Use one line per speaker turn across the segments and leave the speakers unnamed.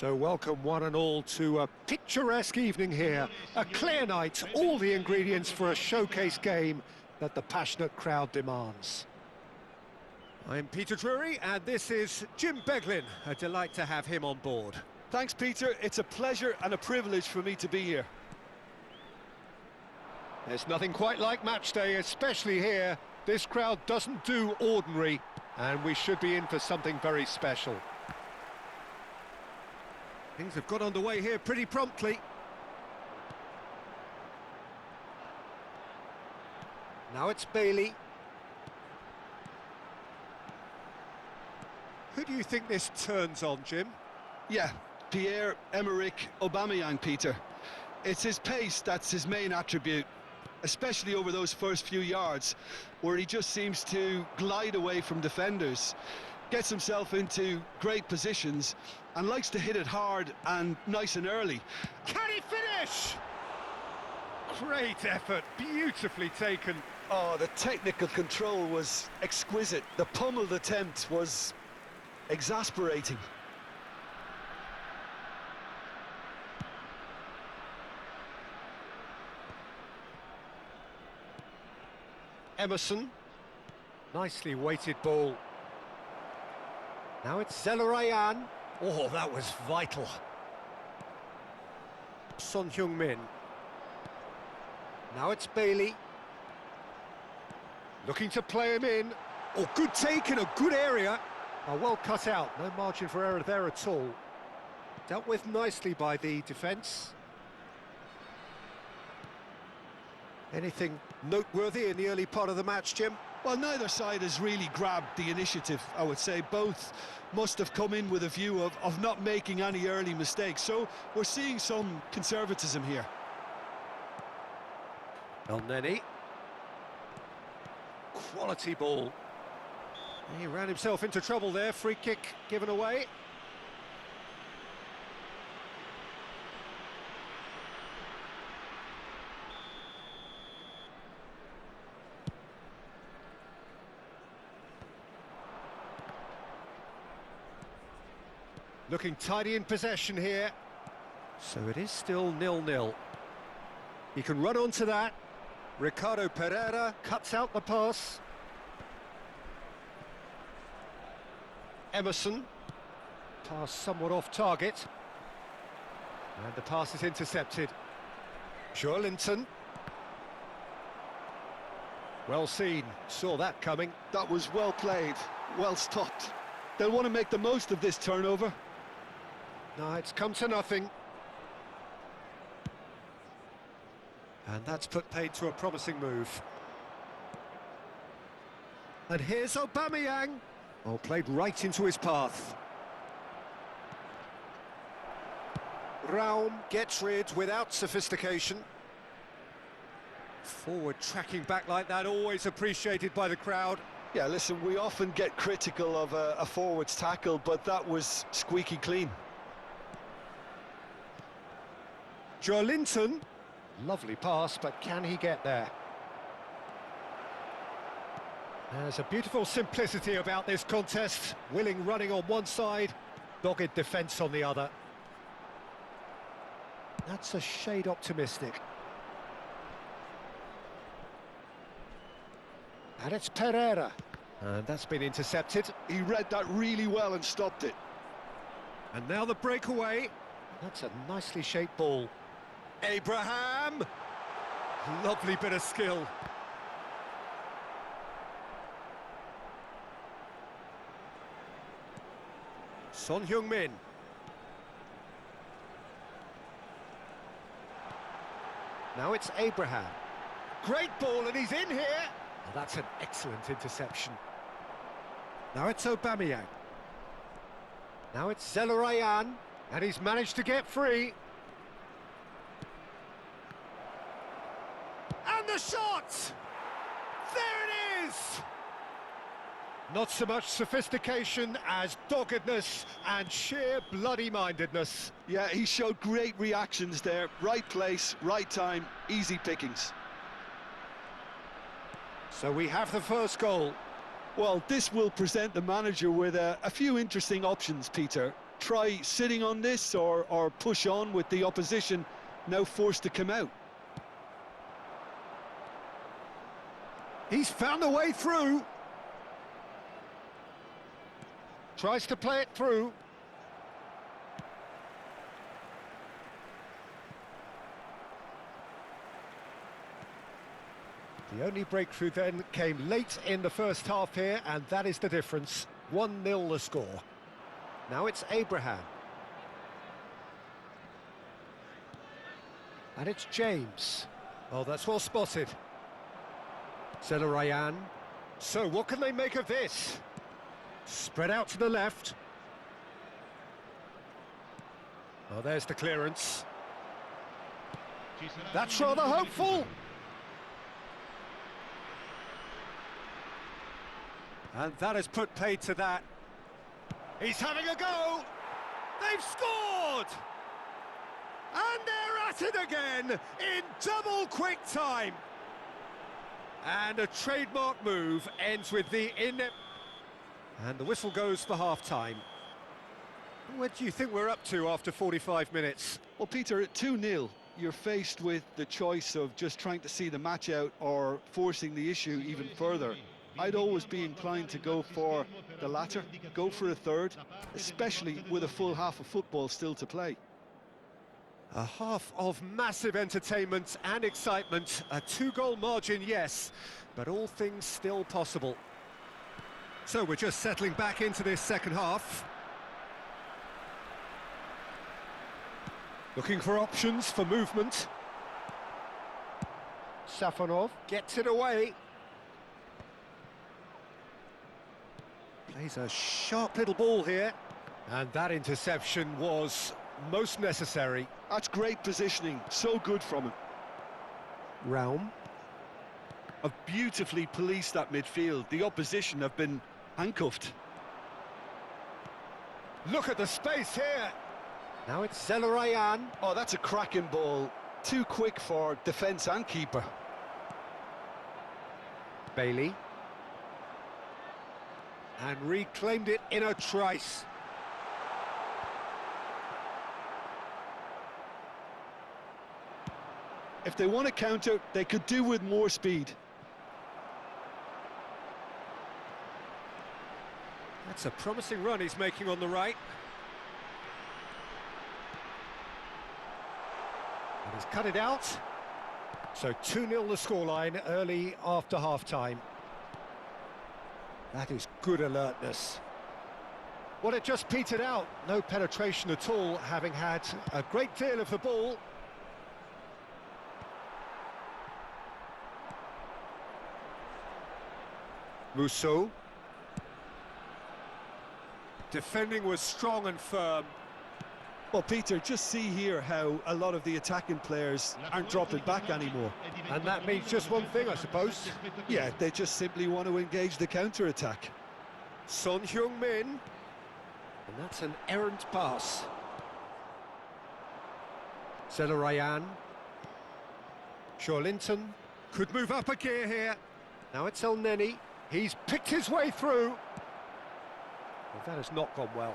So welcome one and all to a picturesque evening here. A clear night, all the ingredients for a showcase game that the passionate crowd demands. I'm Peter Drury and this is Jim Beglin. A delight to have him on board.
Thanks, Peter. It's a pleasure and a privilege for me to be here.
There's nothing quite like match day, especially here. This crowd doesn't do ordinary, and we should be in for something very special. Things have got underway here pretty promptly. Now it's Bailey. Who do you think this turns on, Jim?
Yeah, Pierre-Emerick Aubameyang, Peter. It's his pace that's his main attribute, especially over those first few yards, where he just seems to glide away from defenders, gets himself into great positions, and likes to hit it hard and nice and early.
Can he finish? Great effort, beautifully taken.
Oh, the technical control was exquisite. The pummeled attempt was exasperating.
Emerson, nicely weighted ball. Now it's Zelarayan. Oh, that was vital. Son Heung-min. Now it's Bailey. Looking to play him in. Oh, good take in a good area. Oh, well cut out, no margin for error there at all. Dealt with nicely by the defence. Anything noteworthy in the early part of the match, Jim?
Well, neither side has really grabbed the initiative, I would say. Both must have come in with a view of not making any early mistakes. So we're seeing some conservatism here.
El Neni. Quality ball. He ran himself into trouble there. Free kick given away. Looking tidy in possession here. So it is still 0-0. He can run onto that. Ricardo Pereira cuts out the pass. Emerson. Pass somewhat off target. And the pass is intercepted. Joelinton. Well seen. Saw that coming.
That was well played, well stopped. They'll want to make the most of this turnover.
No, it's come to nothing. And that's put paid to a promising move. And here's Aubameyang. Oh, played right into his path. Raum gets rid without sophistication. Forward tracking back like that, always appreciated by the crowd.
Yeah, listen, we often get critical of a forward's tackle, but that was squeaky clean.
Joelinton. Lovely pass, but can he get there? There's a beautiful simplicity about this contest. Willing running on one side, dogged defence on the other. That's a shade optimistic. And it's Pereira. And that's been intercepted.
He read that really well and stopped it.
And now the breakaway. That's a nicely shaped ball. Abraham! Lovely bit of skill. Son Heung-min. Now it's Abraham. Great ball and he's in here! Oh, that's an excellent interception. Now it's Aubameyang. Now it's Zelarayan. And he's managed to get free. And the shot! There it is! Not so much sophistication as doggedness and sheer bloody-mindedness.
Yeah, he showed great reactions there. Right place, right time, easy pickings.
So we have the first goal.
Well, this will present the manager with a few interesting options, Peter. try sitting on this or push on with the opposition now forced to come out?
He's found a way through. Tries to play it through. The only breakthrough then came late in the first half here, and that is the difference. 1-0 the score. Now it's Abraham. And it's James. Oh, that's well spotted. Zelarayan. So what can they make of this? Spread out to the left. Oh, there's the clearance. That's rather hopeful. And that has put paid to that. He's having a go. They've scored! And they're at it again in double quick time. And a trademark move ends with the And the whistle goes for half-time. What do you think we're up to after 45 minutes?
Well, Peter, at 2-0, you're faced with the choice of just trying to see the match out or forcing the issue even further. I'd always be inclined to go for the latter, go for a third, especially with a full half of football still to play.
A half of massive entertainment and excitement. A 2-goal margin, yes, but all things still possible. So we're just settling back into this second half. Looking for options for movement. Safonov gets it away. Plays a sharp little ball here. And that interception was most necessary.
That's great positioning, so good from him.
Raum.
Have beautifully policed that midfield. The opposition have been handcuffed.
Look at the space here. Now it's Zelarayan.
Oh, that's a cracking ball. Too quick for defence and keeper.
Bailey. And reclaimed it in a trice.
If they want to counter, they could do with more speed.
That's a promising run he's making on the right. And he's cut it out. So 2-0 the scoreline early after half-time. That is good alertness. Well, it just petered out. No penetration at all, having had a great deal of the ball. Musso. Defending was strong and firm.
Well, Peter, just see here how a lot of the attacking players aren't dropping back anymore.
And that means just one thing, I suppose.
Yeah, they just simply want to engage the counter-attack.
Son Heung-min. And that's an errant pass. Zelarayan. Linton could move up a gear here. Now it's El Neni. He's picked his way through. Well, that has not gone well.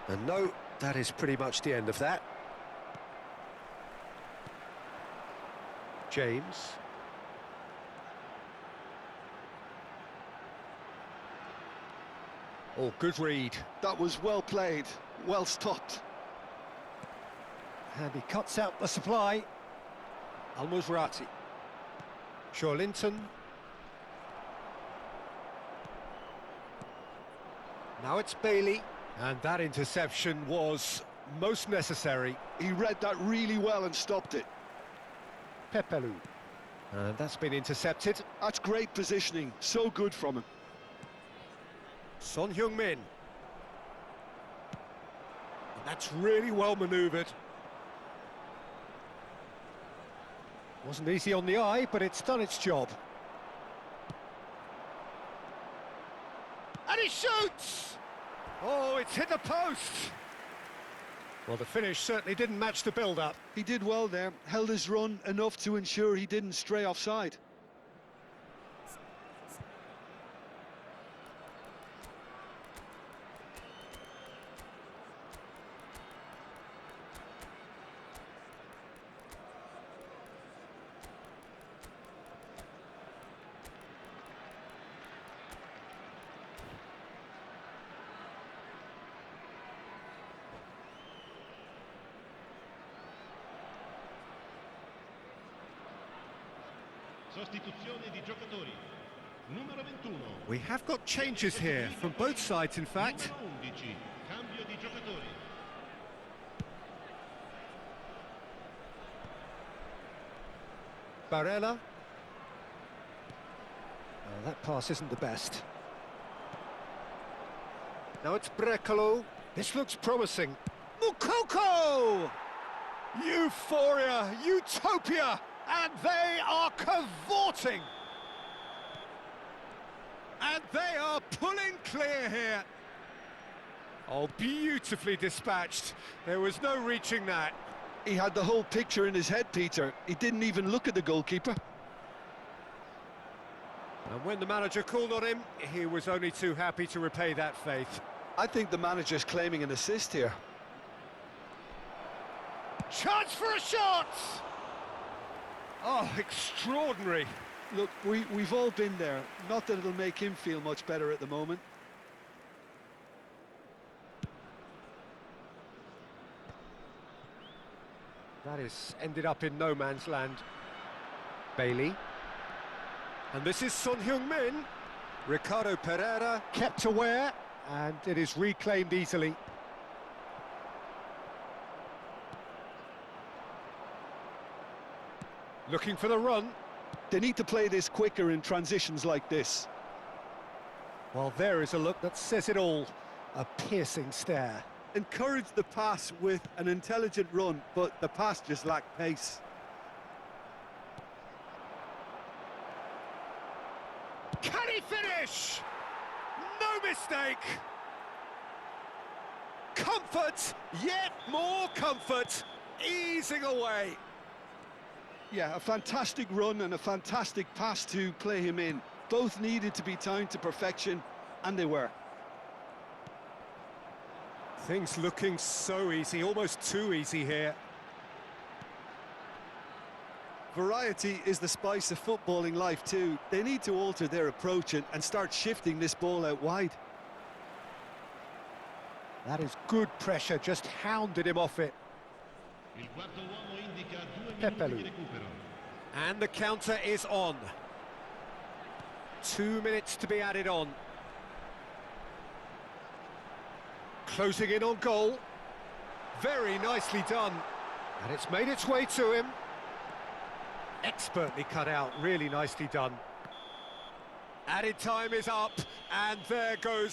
And no, that is pretty much the end of that. James. Oh, good read.
That was well played, well stopped.
And he cuts out the supply. Al-Musrati. Linton. Now it's Bailey. And that interception was most necessary.
He read that really well and stopped it.
Pepelu. And that's been intercepted.
That's great positioning, so good from him.
Son Heung-min. That's really well manoeuvred. Wasn't easy on the eye, but it's done its job. And he shoots! Oh, it's hit the post! Well, the finish certainly didn't match the build-up.
He did well there, held his run enough to ensure he didn't stray offside.
Sostituzione di giocatori. Numero 21.
We have got changes here, from both sides in fact.
Numero 11. Cambio di giocatori.
Barella. Oh, that pass isn't the best. Now it's Brecalo. This looks promising. Mukoko! Euphoria, utopia, and they are cavorting. And they are pulling clear here. Oh, beautifully dispatched. There was no reaching that.
He had the whole picture in his head, Peter. He didn't even look at the goalkeeper.
And when the manager called on him, he was only too happy to repay that faith.
I think the manager's claiming an assist here.
Chance for a shot! Oh, extraordinary.
Look, we've all been there. Not that it'll make him feel much better at the moment.
That is ended up in no man's land. Bailey. And this is Son Heung-min. Ricardo Pereira kept aware, and it is reclaimed easily. Looking for the run.
They need to play this quicker in transitions like this.
Well, there is a look that says it all. A piercing stare.
Encourage the pass with an intelligent run, but the pass just lacked pace.
Can he finish? No mistake. Comfort, yet more comfort, easing away.
Yeah, a fantastic run and a fantastic pass to play him in. Both needed to be timed to perfection, and they were.
Things looking so easy, almost too easy here.
Variety is the spice of footballing life too. They need to alter their approach and start shifting this ball out wide.
That is good pressure, just hounded him off it.
Il quarto uomo indica 2
Pepelu.
minuti di recupero.
And the counter is on. 2 minutes to be added on. Closing in on goal. Very nicely done. And it's made its way to him. Expertly cut out, really nicely done. Added time is up, and there goes